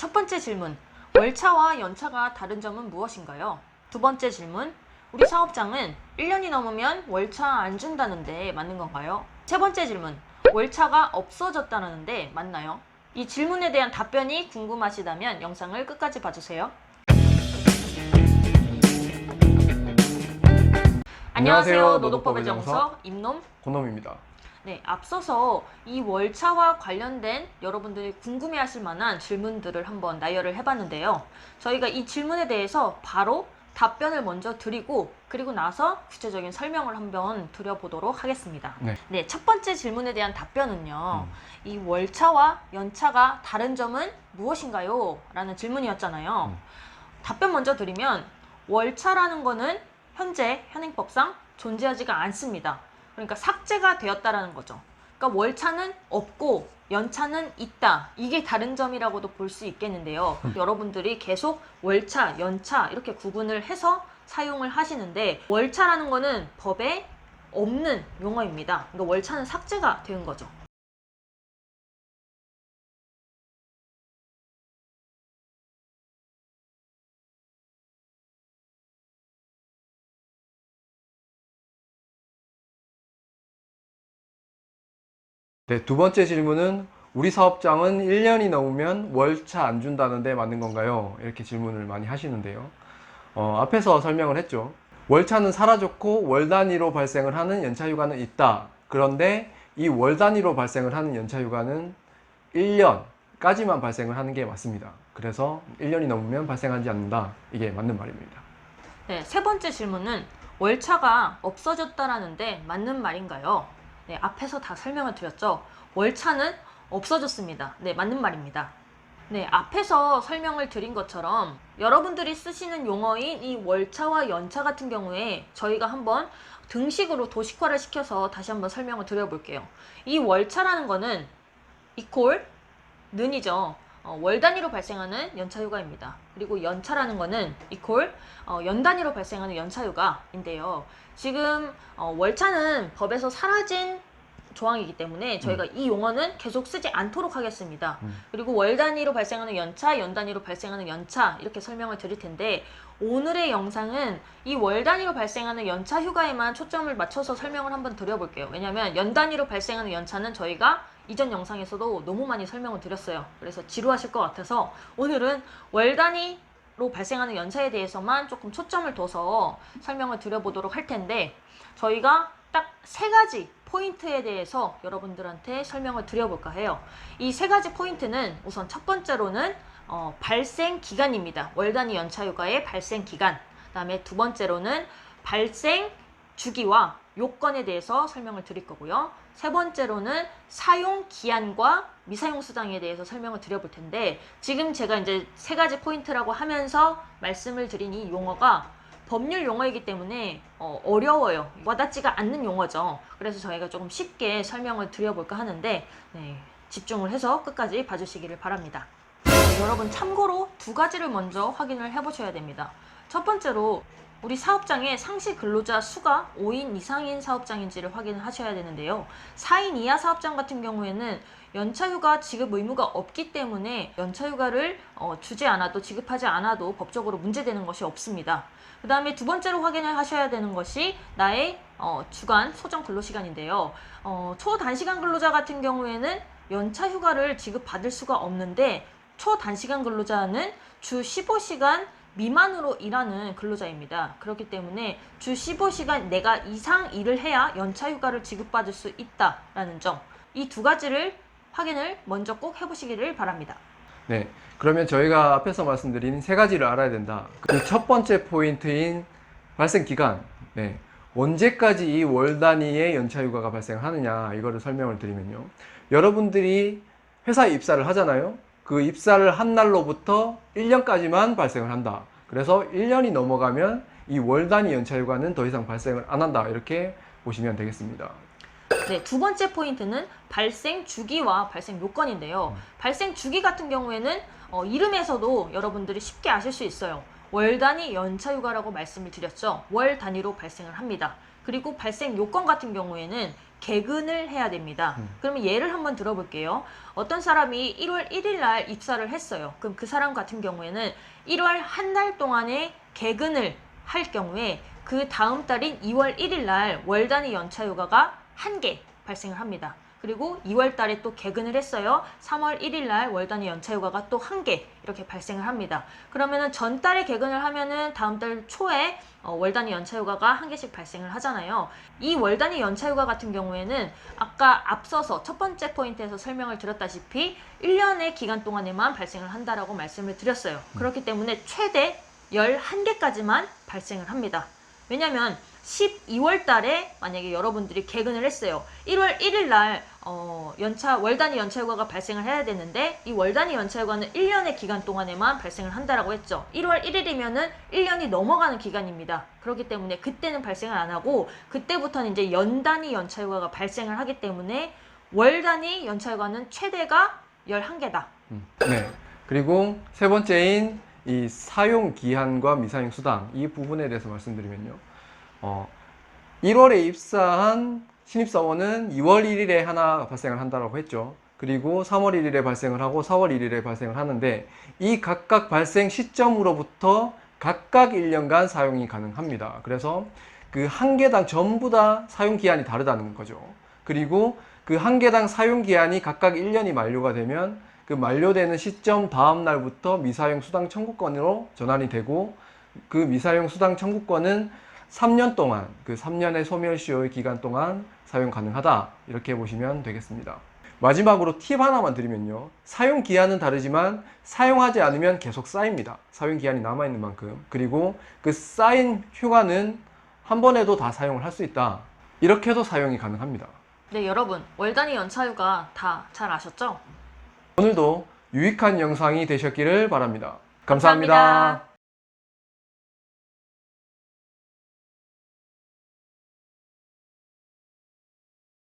첫 번째 질문, 월차와 연차가 다른 점은 무엇인가요? 두 번째 질문, 우리 사업장은 1년이 넘으면 월차 안 준다는데 맞는 건가요? 세 번째 질문, 월차가 없어졌다는데 맞나요? 이 질문에 대한 답변이 궁금하시다면 영상을 끝까지 봐주세요. 안녕하세요. 노동법의 정석 임놈 고놈입니다. 네, 앞서서 이 월차와 관련된 여러분들이 궁금해하실 만한 질문들을 한번 나열을 해봤는데요. 저희가 이 질문에 대해서 바로 답변을 먼저 드리고 그리고 나서 구체적인 설명을 한번 드려보도록 하겠습니다. 네, 첫 번째 질문에 대한 답변은요. 이 월차와 연차가 다른 점은 무엇인가요? 라는 질문이었잖아요. 답변 먼저 드리면 월차라는 거는 현재 현행법상 존재하지가 않습니다. 그러니까 삭제가 되었다라는 거죠. 그러니까 월차는 없고 연차는 있다. 이게 다른 점이라고도 볼 수 있겠는데요. 여러분들이 계속 월차, 연차 이렇게 구분을 해서 사용을 하시는데 월차라는 거는 법에 없는 용어입니다. 그러니까 월차는 삭제가 된 거죠. 네, 두 번째 질문은 우리 사업장은 1년이 넘으면 월차 안 준다는데 맞는 건가요? 이렇게 질문을 많이 하시는데요. 앞에서 설명을 했죠. 월차는 사라졌고 월 단위로 발생을 하는 연차휴가는 있다. 그런데 이 월 단위로 발생을 하는 연차휴가는 1년까지만 발생을 하는 게 맞습니다. 그래서 1년이 넘으면 발생하지 않는다. 이게 맞는 말입니다. 네, 세 번째 질문은 월차가 없어졌다라는데 맞는 말인가요? 네, 앞에서 다 설명을 드렸죠. 월차는 없어졌습니다. 네, 맞는 말입니다. 네, 앞에서 설명을 드린 것처럼 여러분들이 쓰시는 용어인 이 월차와 연차 같은 경우에 저희가 한번 등식으로 도식화를 시켜서 다시 한번 설명을 드려볼게요. 이 월차라는 거는 이퀄 는이죠. 월 단위로 발생하는 연차휴가입니다. 그리고 연차라는 거는 이퀄 연 단위로 발생하는 연차휴가인데요. 지금 월차는 법에서 사라진 조항이기 때문에 저희가 이 용어는 계속 쓰지 않도록 하겠습니다. 그리고 월 단위로 발생하는 연차, 연 단위로 발생하는 연차 이렇게 설명을 드릴 텐데 오늘의 영상은 이 월 단위로 발생하는 연차 휴가에만 초점을 맞춰서 설명을 한번 드려볼게요. 왜냐하면 연 단위로 발생하는 연차는 저희가 이전 영상에서도 너무 많이 설명을 드렸어요. 그래서 지루하실 것 같아서 오늘은 월 단위로 발생하는 연차에 대해서만 조금 초점을 둬서 설명을 드려보도록 할 텐데 저희가 딱 세 가지 포인트에 대해서 여러분들한테 설명을 드려볼까 해요. 이 세 가지 포인트는 우선 첫 번째로는 발생 기간입니다. 월 단위 연차휴가의 발생 기간. 그다음에 두 번째로는 발생 주기와 요건에 대해서 설명을 드릴 거고요. 세 번째로는 사용 기한과 미사용 수당에 대해서 설명을 드려볼 텐데 지금 제가 이제 세 가지 포인트라고 하면서 말씀을 드린 이 용어가 법률 용어이기 때문에 어려워요. 와닿지가 않는 용어죠. 그래서 저희가 조금 쉽게 설명을 드려볼까 하는데 집중을 해서 끝까지 봐주시기를 바랍니다. 여러분 참고로 두 가지를 먼저 확인을 해보셔야 됩니다. 첫 번째로 우리 사업장의 상시 근로자 수가 5인 이상인 사업장인지를 확인을 하셔야 되는데요. 4인 이하 사업장 같은 경우에는 연차휴가 지급 의무가 없기 때문에 연차휴가를 주지 않아도 지급하지 않아도 법적으로 문제되는 것이 없습니다. 그 다음에 두 번째로 확인을 하셔야 되는 것이 나의 주간 소정 근로시간인데요. 초단시간 근로자 같은 경우에는 연차휴가를 지급받을 수가 없는데 초단시간 근로자는 주 15시간 미만으로 일하는 근로자입니다. 그렇기 때문에 주 15시간 내가 이상 일을 해야 연차휴가를 지급받을 수 있다라는 점, 이 두 가지를 확인을 먼저 꼭 해보시기를 바랍니다. 네, 그러면 저희가 앞에서 말씀드린 세 가지를 알아야 된다. 그 첫 번째 포인트인 발생 기간. 네, 언제까지 이 월 단위의 연차휴가가 발생하느냐 이거를 설명을 드리면요. 여러분들이 회사에 입사를 하잖아요. 그 입사를 한 날로부터 1년까지만 발생을 한다. 그래서 1년이 넘어가면 이 월 단위 연차휴가는 더 이상 발생을 안 한다. 이렇게 보시면 되겠습니다. 네, 두 번째 포인트는 발생 주기와 발생 요건인데요. 발생 주기 같은 경우에는 이름에서도 여러분들이 쉽게 아실 수 있어요. 월 단위 연차휴가라고 말씀을 드렸죠. 월 단위로 발생을 합니다. 그리고 발생 요건 같은 경우에는 개근을 해야 됩니다. 그러면 예를 한번 들어볼게요. 어떤 사람이 1월 1일 날 입사를 했어요. 그럼 그 사람 같은 경우에는 1월 한 달 동안에 개근을 할 경우에 그 다음 달인 2월 1일 날 월 단위 연차휴가가 1개 발생을 합니다. 그리고 2월 달에 또 개근을 했어요. 3월 1일 날 월 단위 연차휴가가 또 1개 이렇게 발생을 합니다. 그러면은 전달에 개근을 하면은 다음 달 초에 월 단위 연차휴가가 1개씩 발생을 하잖아요. 이 월 단위 연차휴가 같은 경우에는 아까 앞서서 첫 번째 포인트에서 설명을 드렸다시피 1년의 기간 동안에만 발생을 한다라고 말씀을 드렸어요. 그렇기 때문에 최대 11개까지만 발생을 합니다. 왜냐면 12월 달에 만약에 여러분들이 개근을 했어요. 1월 1일 날 월 단위 연차휴가가 발생을 해야 되는데 이 월 단위 연차휴가는 1년의 기간 동안에만 발생을 한다라고 했죠. 1월 1일이면은 1년이 넘어가는 기간입니다. 그렇기 때문에 그때는 발생을 안 하고 그때부터는 이제 연 단위 연차휴가가 발생을 하기 때문에 월 단위 연차휴가는 최대가 11개다. 네. 그리고 세 번째인 이 사용 기한과 미사용 수당 이 부분에 대해서 말씀드리면요. 1월에 입사한 신입사원은 2월 1일에 하나 발생을 한다고 했죠. 그리고 3월 1일에 발생을 하고 4월 1일에 발생을 하는데 이 각각 발생 시점으로부터 각각 1년간 사용이 가능합니다. 그래서 그 한 개당 전부 다 사용 기한이 다르다는 거죠. 그리고 그 한 개당 사용 기한이 각각 1년이 만료가 되면 그 만료되는 시점 다음 날부터 미사용 수당 청구권으로 전환이 되고 그 미사용 수당 청구권은 3년 동안 그 3년의 소멸시효의 기간 동안 사용 가능하다 이렇게 보시면 되겠습니다. 마지막으로 팁 하나만 드리면요. 사용 기한은 다르지만 사용하지 않으면 계속 쌓입니다. 사용 기한이 남아있는 만큼. 그리고 그 쌓인 휴가는 한 번에도 다 사용을 할 수 있다. 이렇게도 사용이 가능합니다. 네, 여러분 월 단위 연차휴가 다 잘 아셨죠? 오늘도 유익한 영상이 되셨기를 바랍니다. 감사합니다.